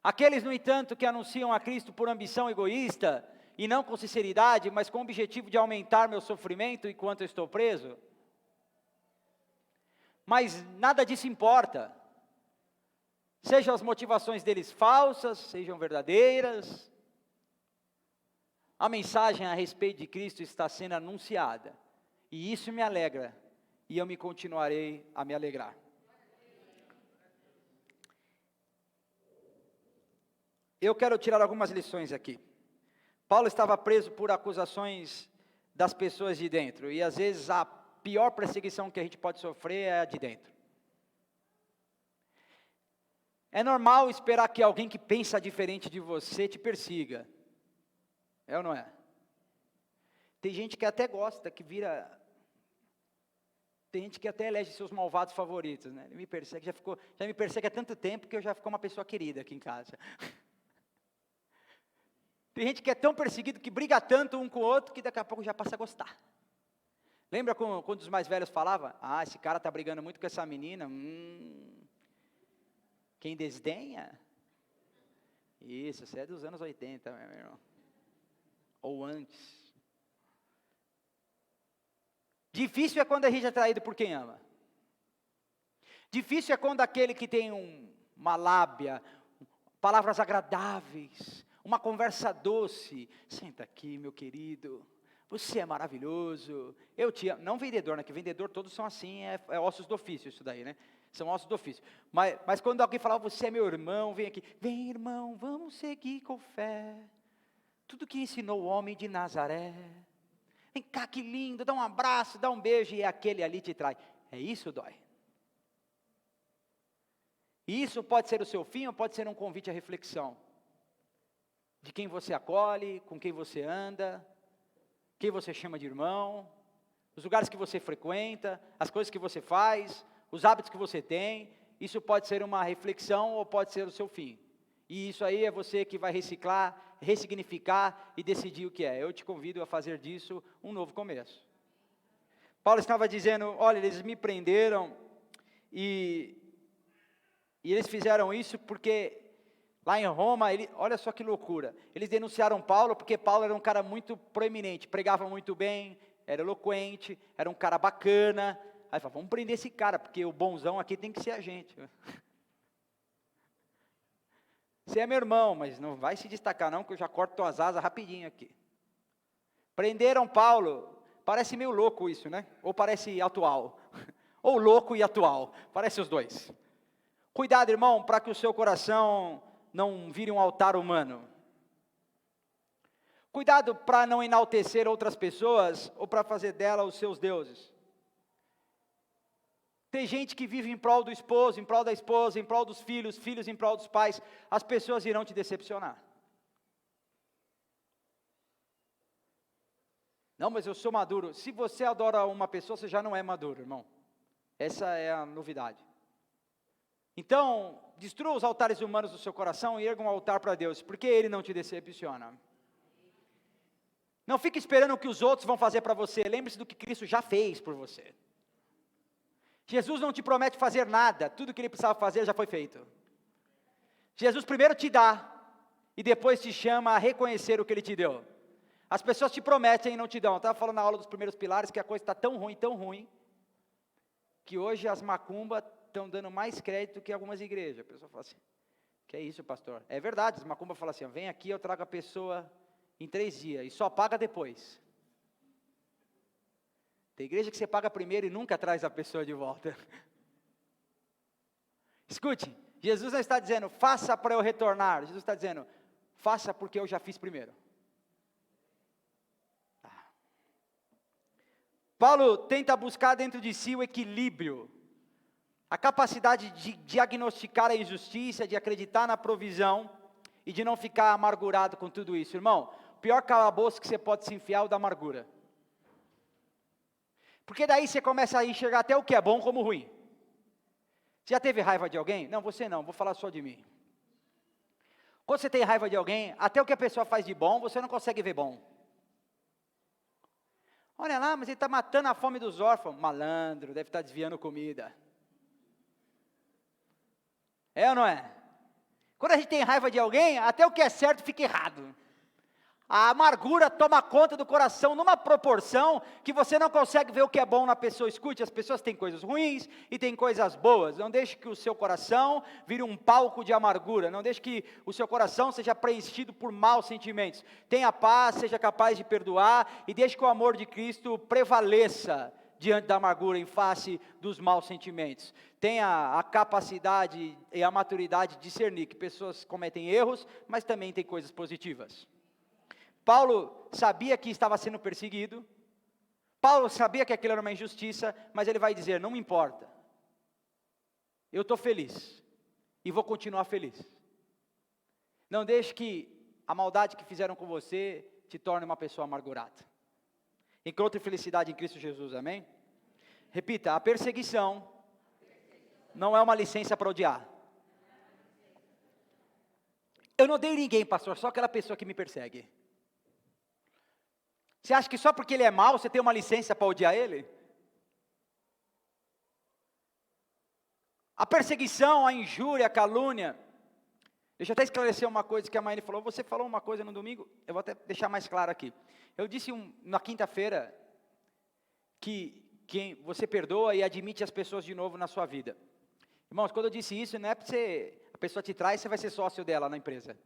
Aqueles, no entanto, que anunciam a Cristo por ambição egoísta, e não com sinceridade, mas com o objetivo de aumentar meu sofrimento enquanto eu estou preso. Mas nada disso importa. Sejam as motivações deles falsas, sejam verdadeiras. A mensagem a respeito de Cristo está sendo anunciada. E isso me alegra, e eu me continuarei a me alegrar. Eu quero tirar algumas lições aqui. Paulo estava preso por acusações das pessoas de dentro, e às vezes a pior perseguição que a gente pode sofrer é a de dentro. É normal esperar que alguém que pensa diferente de você te persiga, é ou não é? Tem gente que até gosta, que vira... Tem gente que até elege seus malvados favoritos, né? Ele me persegue, já me persegue há tanto tempo que eu já ficou uma pessoa querida aqui em casa. Tem gente que é tão perseguido, que briga tanto um com o outro, que daqui a pouco já passa a gostar. Lembra quando os mais velhos falavam? Ah, esse cara está brigando muito com essa menina. Quem desdenha? Isso, você é dos anos 80, meu irmão. Ou antes. Difícil é quando a gente é traído por quem ama. Difícil é quando aquele que tem uma lábia, palavras agradáveis, uma conversa doce, senta aqui meu querido, você é maravilhoso, eu te amo, não vendedor, né, que vendedor todos são assim, é ossos do ofício isso daí, né, são ossos do ofício, mas quando alguém fala, você é meu irmão, vem aqui, vem irmão, vamos seguir com fé, tudo que ensinou o homem de Nazaré, vem cá que lindo, dá um abraço, dá um beijo, e aquele ali te trai, isso dói. Isso pode ser o seu fim, ou pode ser um convite à reflexão, de quem você acolhe, com quem você anda, quem você chama de irmão, os lugares que você frequenta, as coisas que você faz, os hábitos que você tem, isso pode ser uma reflexão ou pode ser o seu fim. E isso aí é você que vai reciclar, ressignificar e decidir o que é. Eu te convido a fazer disso um novo começo. Paulo estava dizendo, olha, eles me prenderam e eles fizeram isso porque lá em Roma, olha só que loucura, eles denunciaram Paulo porque Paulo era um cara muito proeminente, pregava muito bem, era eloquente, era um cara bacana. Aí falaram, vamos prender esse cara, porque o bonzão aqui tem que ser a gente. Você é meu irmão, mas não vai se destacar não, que eu já corto tuas asas rapidinho aqui. Prenderam Paulo, parece meio louco isso, né? Ou parece atual, ou louco e atual, parece os dois. Cuidado, irmão, para que o seu coração não vire um altar humano. Cuidado para não enaltecer outras pessoas, ou para fazer dela os seus deuses. Tem gente que vive em prol do esposo, em prol da esposa, em prol dos filhos, filhos em prol dos pais. As pessoas irão te decepcionar. Não, mas eu sou maduro. Se você adora uma pessoa, você já não é maduro, irmão. Essa é a novidade. Então, destrua os altares humanos do seu coração e erga um altar para Deus, porque Ele não te decepciona. Não fique esperando o que os outros vão fazer para você. Lembre-se do que Cristo já fez por você. Jesus não te promete fazer nada, tudo que Ele precisava fazer já foi feito. Jesus primeiro te dá, e depois te chama a reconhecer o que Ele te deu. As pessoas te prometem e não te dão. Eu estava falando na aula dos primeiros pilares que a coisa está tão ruim, que hoje as macumbas estão dando mais crédito que algumas igrejas. A pessoa fala assim, que é isso, pastor? É verdade, as macumbas falam assim, vem aqui, eu trago a pessoa em 3 dias, e só paga depois. Tem igreja que você paga primeiro e nunca traz a pessoa de volta. Escute, Jesus não está dizendo, faça para eu retornar. Jesus está dizendo, faça porque eu já fiz primeiro. Paulo tenta buscar dentro de si o equilíbrio, a capacidade de diagnosticar a injustiça, de acreditar na provisão e de não ficar amargurado com tudo isso. Irmão, o pior calabouço que você pode se enfiar é o da amargura. Porque daí você começa a enxergar até o que é bom como ruim. Você já teve raiva de alguém? Não, você não, vou falar só de mim. Quando você tem raiva de alguém, até o que a pessoa faz de bom, você não consegue ver bom. Olha lá, mas ele está matando a fome dos órfãos. Malandro, deve estar desviando comida. É ou não é? Quando a gente tem raiva de alguém, até o que é certo fica errado. A amargura toma conta do coração numa proporção que você não consegue ver o que é bom na pessoa. Escute, as pessoas têm coisas ruins e têm coisas boas. Não deixe que o seu coração vire um palco de amargura. Não deixe que o seu coração seja preenchido por maus sentimentos. Tenha paz, seja capaz de perdoar e deixe que o amor de Cristo prevaleça diante da amargura em face dos maus sentimentos. Tenha a capacidade e a maturidade de discernir que pessoas cometem erros, mas também têm coisas positivas. Paulo sabia que estava sendo perseguido, Paulo sabia que aquilo era uma injustiça, mas ele vai dizer, não me importa, eu estou feliz, e vou continuar feliz. Não deixe que a maldade que fizeram com você, te torne uma pessoa amargurada. Encontre felicidade em Cristo Jesus, amém? Repita, a perseguição não é uma licença para odiar. Eu não odeio ninguém, pastor, só aquela pessoa que me persegue. Você acha que só porque ele é mau, você tem uma licença para odiar ele? A perseguição, a injúria, a calúnia. Deixa eu até esclarecer uma coisa que a Maíne falou. Você falou uma coisa no domingo, eu vou até deixar mais claro aqui. Eu disse na quinta-feira que quem você perdoa e admite as pessoas de novo na sua vida. Irmãos, quando eu disse isso, não é porque a pessoa te trai, você vai ser sócio dela na empresa.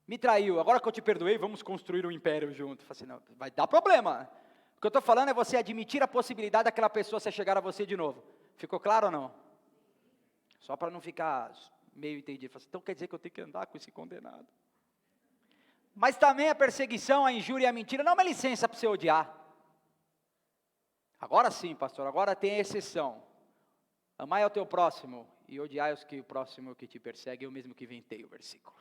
Me traiu, agora que eu te perdoei, vamos construir um império junto. Eu falei assim, não, vai dar problema. O que eu estou falando é você admitir a possibilidade daquela pessoa se chegar a você de novo. Ficou claro ou não? Só para não ficar meio entendido. Falei assim, então quer dizer que eu tenho que andar com esse condenado. Mas também a perseguição, a injúria e a mentira não é uma licença para você odiar. Agora sim, pastor, agora tem a exceção. Amai ao teu próximo e odiai os que o próximo que te persegue, eu mesmo que inventei o versículo.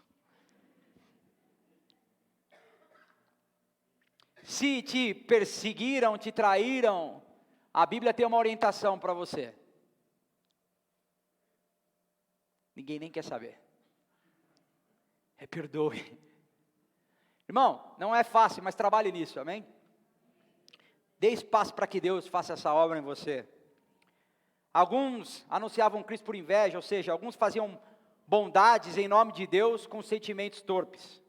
Se te perseguiram, te traíram, a Bíblia tem uma orientação para você. Ninguém nem quer saber. perdoe. Irmão, não é fácil, mas trabalhe nisso, amém? Dê espaço para que Deus faça essa obra em você. Alguns anunciavam Cristo por inveja, ou seja, alguns faziam bondades em nome de Deus com sentimentos torpes.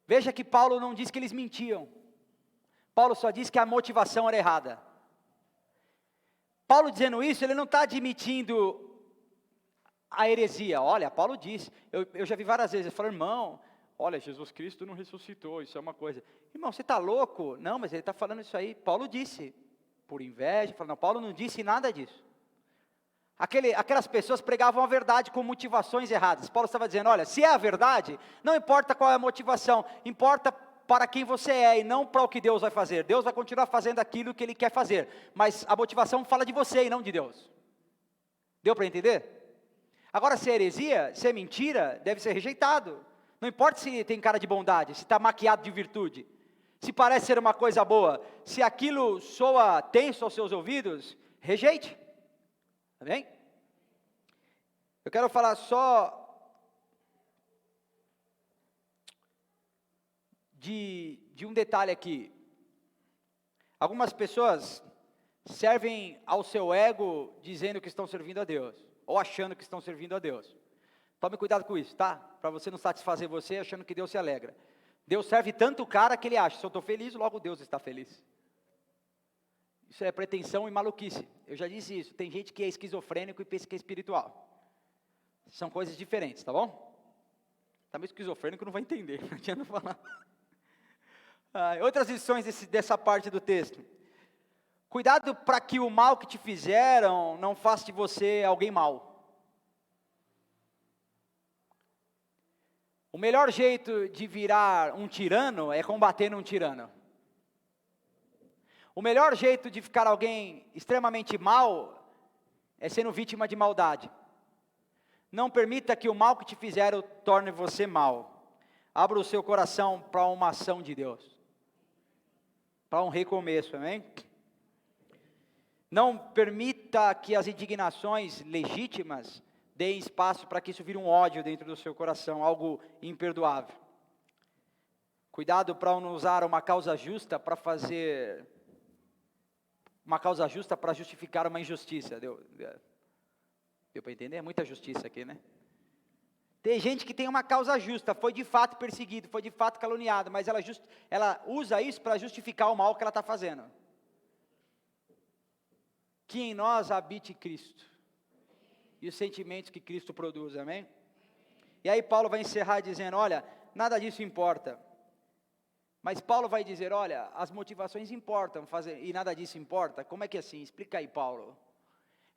Veja que Paulo não diz que eles mentiam. Paulo só diz que a motivação era errada. Paulo dizendo isso, ele não está admitindo a heresia. Olha, Paulo disse, eu já vi várias vezes, ele falou, irmão, olha, Jesus Cristo não ressuscitou, isso é uma coisa. Irmão, você está louco? Não, mas ele está falando isso aí. Paulo disse, por inveja, não, Paulo não disse nada disso. Aquelas pessoas pregavam a verdade com motivações erradas. Paulo estava dizendo, olha, se é a verdade, não importa qual é a motivação, importa para quem você é e não para o que Deus vai fazer. Deus vai continuar fazendo aquilo que Ele quer fazer, mas a motivação fala de você e não de Deus. Deu para entender? Agora, se é heresia, se é mentira, deve ser rejeitado. Não importa se tem cara de bondade, se está maquiado de virtude, se parece ser uma coisa boa, se aquilo soa tenso aos seus ouvidos, rejeite. Amém? Eu quero falar só de um detalhe aqui. Algumas pessoas servem ao seu ego dizendo que estão servindo a Deus, ou achando que estão servindo a Deus. Tome cuidado com isso, tá? Para você não satisfazer você achando que Deus se alegra. Deus serve tanto o cara que ele acha, se eu estou feliz, logo Deus está feliz. Isso é pretensão e maluquice. Eu já disse isso, tem gente que é esquizofrênico e pensa que é espiritual. São coisas diferentes, tá bom? Também esquizofrênico não vai entender, não adianta falar. Outras lições dessa parte do texto. Cuidado para que o mal que te fizeram não faça de você alguém mau. O melhor jeito de virar um tirano é combatendo um tirano. O melhor jeito de ficar alguém extremamente mal é sendo vítima de maldade. Não permita que o mal que te fizeram torne você mal. Abra o seu coração para uma ação de Deus. Para um recomeço, amém? Não permita que as indignações legítimas deem espaço para que isso vire um ódio dentro do seu coração, algo imperdoável. Cuidado para não usar uma causa justa para fazer... Uma causa justa para justificar uma injustiça. Deu para entender? É muita justiça aqui, né? Tem gente que tem uma causa justa, foi de fato perseguido, foi de fato caluniado, mas ela usa isso para justificar o mal que ela está fazendo. Que em nós habite Cristo. E os sentimentos que Cristo produz, amém? E aí Paulo vai encerrar dizendo, olha, nada disso importa. Mas Paulo vai dizer, olha, as motivações importam, e nada disso importa. Como é que é assim? Explica aí, Paulo.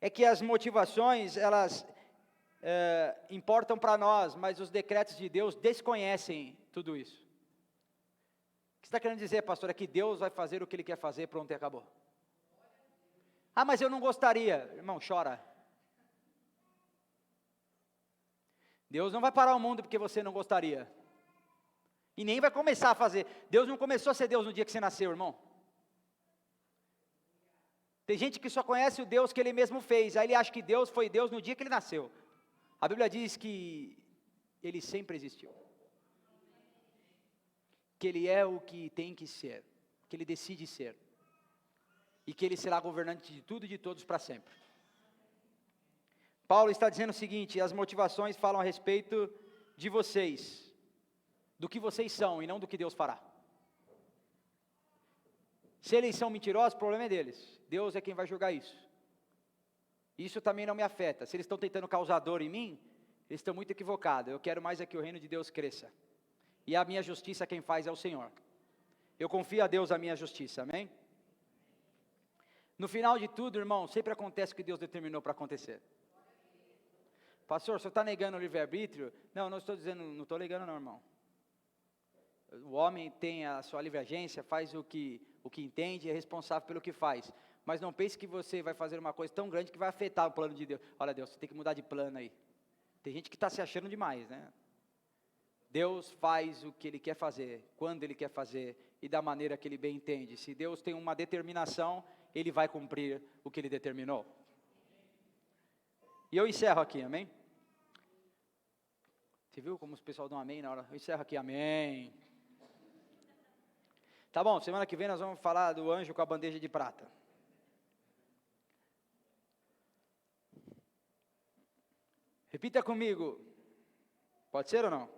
É que as motivações, elas importam para nós, mas os decretos de Deus desconhecem tudo isso. O que você está querendo dizer, pastor? É que Deus vai fazer o que Ele quer fazer, pronto e acabou. Ah, mas eu não gostaria. Irmão, chora. Deus não vai parar o mundo porque você não gostaria. E nem vai começar a fazer. Deus não começou a ser Deus no dia que você nasceu, irmão. Tem gente que só conhece o Deus que Ele mesmo fez. Aí ele acha que Deus foi Deus no dia que Ele nasceu. A Bíblia diz que Ele sempre existiu. Que Ele é o que tem que ser. Que Ele decide ser. E que Ele será governante de tudo e de todos para sempre. Paulo está dizendo o seguinte, as motivações falam a respeito de vocês, do que vocês são e não do que Deus fará. Se eles são mentirosos, o problema é deles, Deus é quem vai julgar isso. Isso também não me afeta, se eles estão tentando causar dor em mim, eles estão muito equivocados, eu quero mais é que o reino de Deus cresça. E a minha justiça quem faz é o Senhor. Eu confio a Deus a minha justiça, amém? No final de tudo, irmão, sempre acontece o que Deus determinou para acontecer. Pastor, o senhor está negando o livre-arbítrio? Não, não estou dizendo, não estou negando não, irmão. O homem tem a sua livre agência, faz o que entende e é responsável pelo que faz. Mas não pense que você vai fazer uma coisa tão grande que vai afetar o plano de Deus. Olha, Deus, você tem que mudar de plano aí. Tem gente que está se achando demais, né? Deus faz o que Ele quer fazer, quando Ele quer fazer e da maneira que Ele bem entende. Se Deus tem uma determinação, Ele vai cumprir o que Ele determinou. E eu encerro aqui, amém? Você viu como os pessoal dão amém na hora? Eu encerro aqui, amém. Tá bom, semana que vem nós vamos falar do anjo com a bandeja de prata. Repita comigo. Pode ser ou não?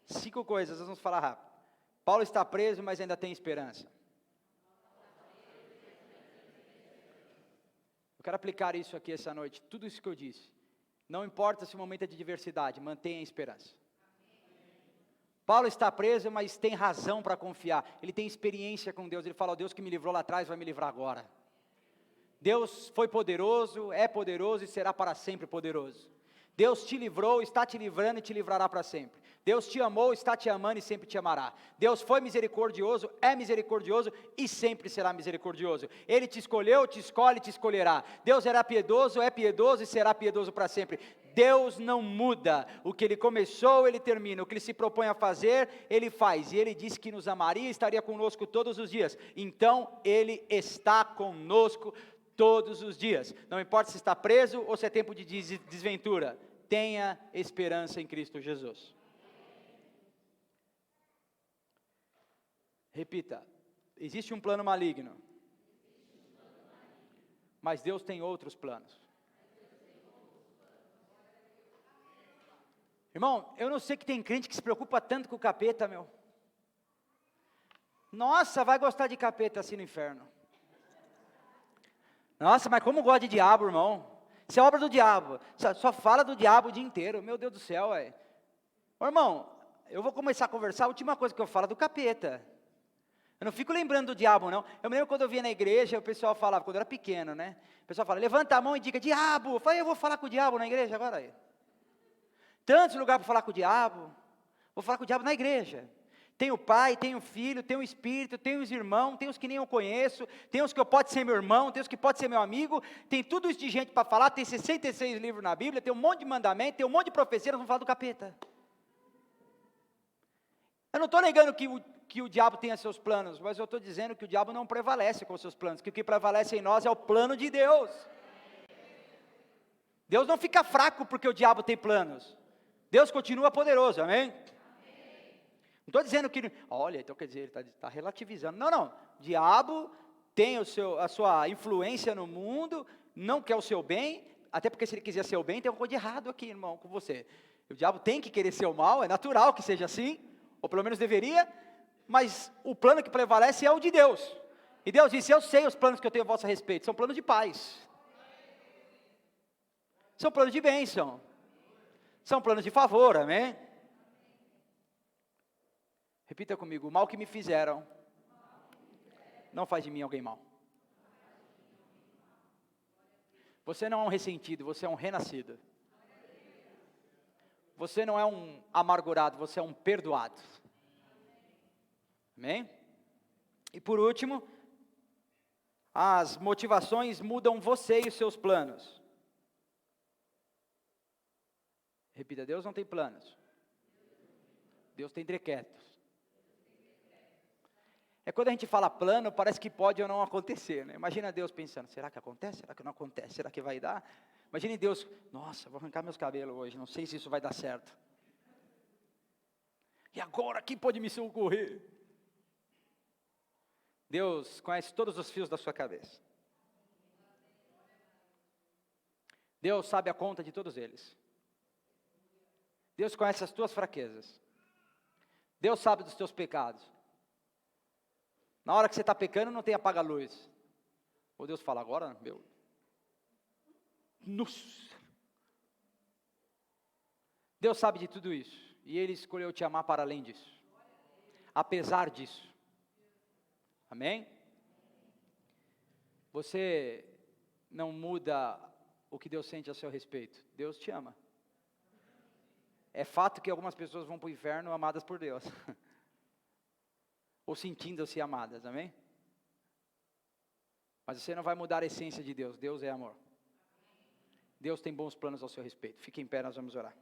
5 coisas, nós vamos falar rápido. Paulo está preso, mas ainda tem esperança. Eu quero aplicar isso aqui essa noite, tudo isso que eu disse. Não importa se o momento é de diversidade, mantenha a esperança. Paulo está preso, mas tem razão para confiar. Ele tem experiência com Deus. Ele fala, o Deus que me livrou lá atrás vai me livrar agora. Deus foi poderoso, é poderoso e será para sempre poderoso. Deus te livrou, está te livrando e te livrará para sempre. Deus te amou, está te amando e sempre te amará. Deus foi misericordioso, é misericordioso e sempre será misericordioso. Ele te escolheu, te escolhe e te escolherá. Deus era piedoso, é piedoso e será piedoso para sempre. Deus não muda, o que Ele começou, Ele termina, o que Ele se propõe a fazer, Ele faz, e Ele disse que nos amaria e estaria conosco todos os dias, então Ele está conosco todos os dias, não importa se está preso ou se é tempo de desventura, tenha esperança em Cristo Jesus. Repita, existe um plano maligno, mas Deus tem outros planos. Irmão, eu não sei que tem crente que se preocupa tanto com o capeta, meu. Nossa, vai gostar de capeta assim no inferno. Nossa, mas como gosta de diabo, irmão? Isso é obra do diabo. Só fala do diabo o dia inteiro. Meu Deus do céu, ué. Ô, irmão, eu vou começar a conversar, a última coisa que eu falo é do capeta. Eu não fico lembrando do diabo, não. Eu me lembro quando eu via na igreja, o pessoal falava, quando eu era pequeno, né? O pessoal fala, levanta a mão e diga, diabo. Eu falei, eu vou falar com o diabo na igreja agora aí. Tantos lugares para falar com o diabo. Vou falar com o diabo na igreja. Tem o pai, tem o filho, tem o espírito, tem os irmãos, tem os que nem eu conheço, tem os que pode ser meu irmão, tem os que pode ser meu amigo, tem tudo isso de gente para falar, tem 66 livros na Bíblia, tem um monte de mandamento, tem um monte de profecia, nós vamos falar do capeta. Eu não estou negando que o diabo tenha seus planos, mas eu estou dizendo que o diabo não prevalece com os seus planos, que o que prevalece em nós é o plano de Deus. Deus não fica fraco porque o diabo tem planos. Deus continua poderoso, amém? Não estou dizendo que, olha, então quer dizer, ele está relativizando. Não, o diabo tem a sua influência no mundo, não quer o seu bem, até porque se ele quiser ser o bem, tem alguma coisa de errado aqui, irmão, com você. O diabo tem que querer ser o mal, é natural que seja assim, ou pelo menos deveria, mas o plano que prevalece é o de Deus. E Deus disse, eu sei os planos que eu tenho a vosso respeito, são planos de paz. São planos de bênção. São planos de favor, amém? Repita comigo, o mal que me fizeram, não faz de mim alguém mau. Você não é um ressentido, você é um renascido. Você não é um amargurado, você é um perdoado. Amém? E por último, as motivações mudam você e os seus planos. Repita, Deus não tem planos. Deus tem decretos. É quando a gente fala plano, parece que pode ou não acontecer, né? Imagina Deus pensando, será que acontece? Será que não acontece? Será que vai dar? Imagine Deus, nossa, vou arrancar meus cabelos hoje, não sei se isso vai dar certo. E agora, quem pode me socorrer? Deus conhece todos os fios da sua cabeça. Deus sabe a conta de todos eles. Deus conhece as tuas fraquezas. Deus sabe dos teus pecados. Na hora que você está pecando, não tem apaga-luz. Ou Deus fala, agora, meu. Nossa. Deus sabe de tudo isso. E Ele escolheu te amar para além disso. Apesar disso. Amém? Você não muda o que Deus sente a seu respeito. Deus te ama. É fato que algumas pessoas vão para o inferno amadas por Deus. Ou sentindo-se amadas, amém? Mas você não vai mudar a essência de Deus. Deus é amor. Deus tem bons planos ao seu respeito. Fique em pé, nós vamos orar.